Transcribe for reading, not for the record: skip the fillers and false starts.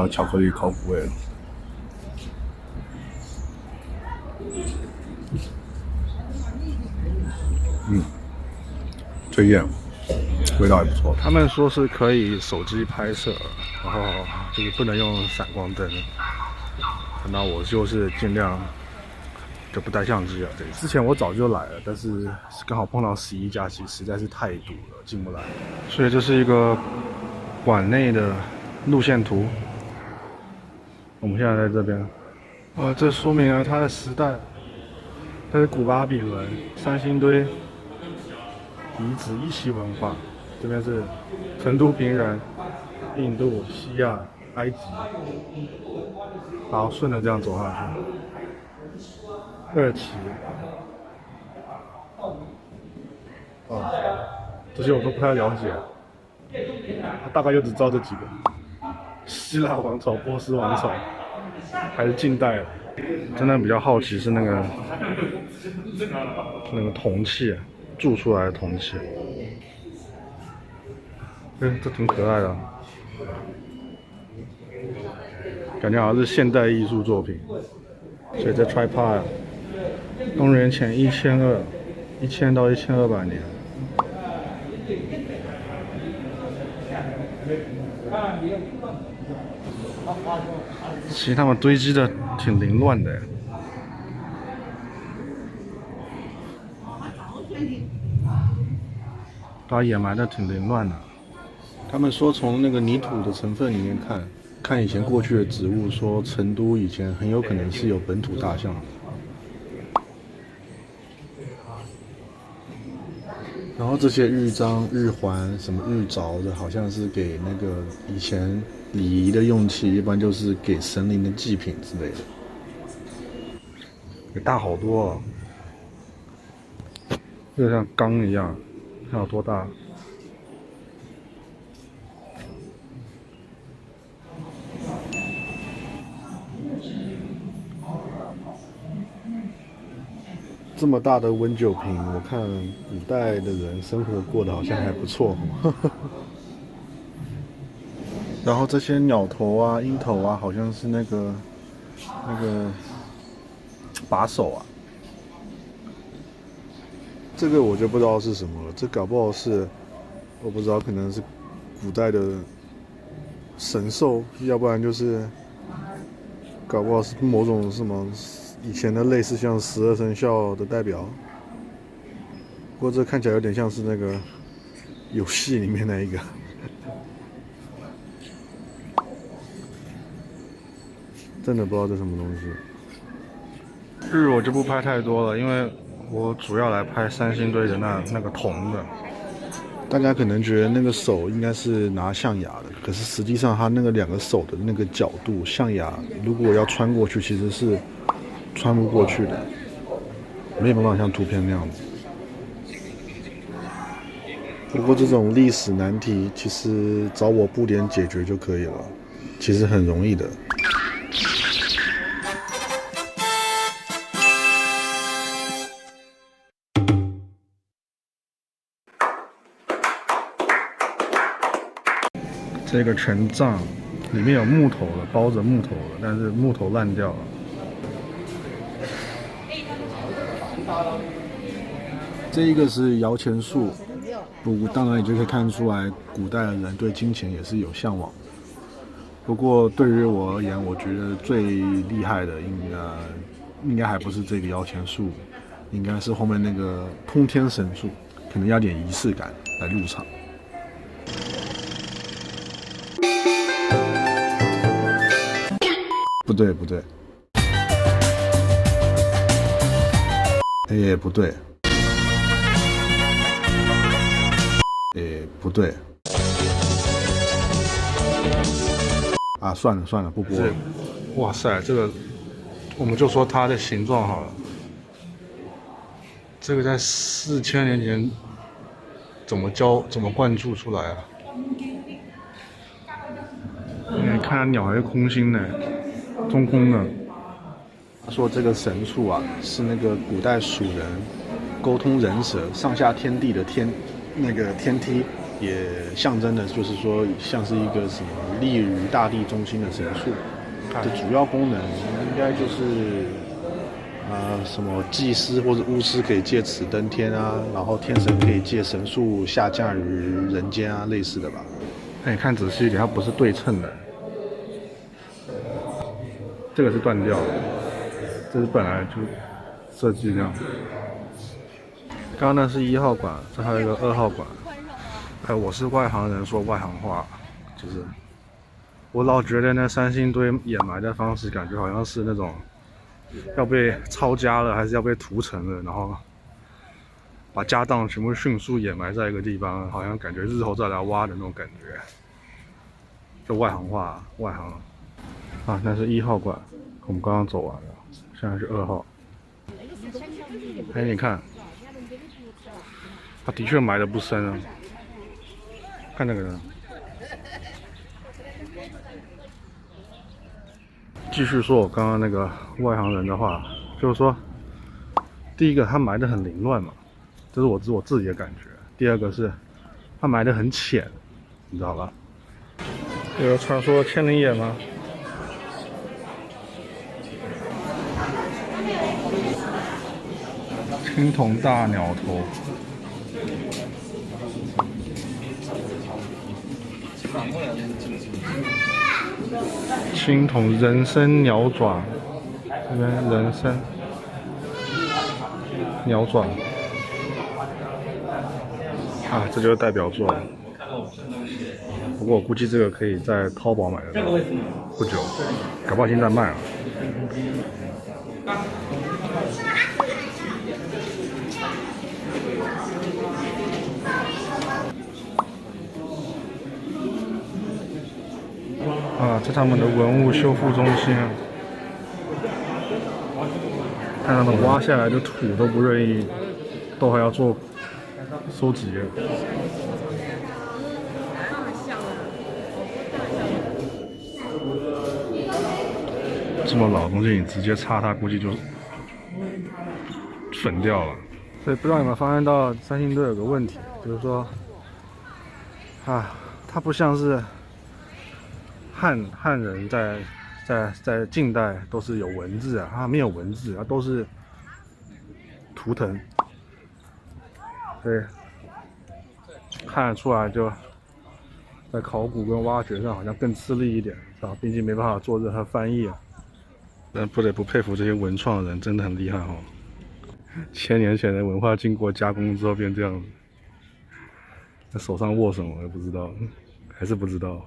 巧克力烤骨味了。推荐，味道也不错。他们说是可以手机拍摄，然后就是不能用闪光灯。那我就是尽量就不带相机了。对，之前我早就来了，但是刚好碰到11假期，实在是太堵了，进不来。所以这是一个馆内的路线图。我们现在在这边，这说明了它的时代。这是古巴比伦、三星堆遗址一期文化，这边是成都平原、印度、西亚、埃及，然后顺着这样走上去。2期，这些我都不太了解，大概就只知道这几个：希腊王朝、波斯王朝，还是近代的。真的比较好奇是那个铜器，铸出来的铜器。这挺可爱的，感觉好像是现代艺术作品。所以这 tripod 公元前1000到1200年。其实他们堆积的挺凌乱的，把它掩埋的挺凌乱的。他们说从那个泥土的成分里面看以前过去的植物，说成都以前很有可能是有本土大象的。然后这些日章、日环、什么日凿的，好像是给那个以前礼仪的用器，一般就是给神灵的祭品之类的。也大好多哦，就像缸一样，看有多大。这么大的温酒瓶，我看古代的人生活过得好像还不错。然后这些鸟头啊、鹰头啊，好像是那个把手啊。这个我就不知道是什么了，这搞不好是我不知道，可能是古代的神兽，要不然就是搞不好是某种什么以前的类似像12生肖的代表。不过这看起来有点像是那个游戏里面那一个。真的不知道这什么东西。日我就不拍太多了，因为我主要来拍三星堆的那个铜的。大家可能觉得那个手应该是拿象牙的，可是实际上它那个2个手的那个角度，象牙如果要穿过去，其实是穿不过去的，没有办法像图片那样子。不过这种历史难题，其实找我布点解决就可以了，其实很容易的。这个权杖里面有木头了，包着木头了，但是木头烂掉了。这一个是摇钱树，当然你就可以看出来，古代的人对金钱也是有向往的。不过对于我而言，我觉得最厉害的应该还不是这个摇钱树，应该是后面那个通天神树，可能要点仪式感来入场。不对，也不对，不对，啊，算了，不播了。哇塞，这个我们就说它的形状好了。这个在4000年前怎么灌注出来啊？你看它鸟还是空心的，中空的。他说这个神树啊，是那个古代蜀人沟通人蛇、上下天地的天梯，也象征的就是说像是一个什么立于大地中心的神树。它的主要功能应该就是什么祭司或者巫师可以借此登天啊，然后天神可以借神树下降于人间啊，类似的吧。那你看仔细一点，它不是对称的，这个是断掉的，这是本来就设计这样。刚刚那是1号馆，这还有一个2号馆。我是外行人，说外行话，就是我老觉得那三星堆掩埋的方式，感觉好像是那种要被抄家了，还是要被屠城了，然后把家当全部迅速掩埋在一个地方，好像感觉日后再来挖的那种感觉。就外行话，外行啊，那是1号馆，我们刚刚走完了，现在是2号。你看，他的确埋的不深啊。看那个人，继续说我刚刚那个外行人的话，就是说，第一个他埋的很凌乱嘛，这是我自己的感觉。第二个是，他埋的很浅，你知道吧？有传说千灵眼吗？青铜大鸟头。青铜人身鸟爪，这边人身鸟爪啊，这就是代表作。不过我估计这个可以在淘宝买得到，不久，搞不好已经在卖了。这他们的文物修复中心啊，看他们挖下来的土都不愿意，都还要做收集。这么老的东西，你直接擦它，估计就粉掉了。所以不知道有没有发现到三星堆有个问题，就是说，它不像是汉人在近代都是有文字啊，它没有文字，它都是图腾，所以看得出来就在考古跟挖掘上好像更吃力一点，是吧？毕竟没办法做任何翻译啊。但不得不佩服这些文创人，真的很厉害哦。1000年前的文化经过加工之后变这样子，那手上握什么我也不知道，还是不知道。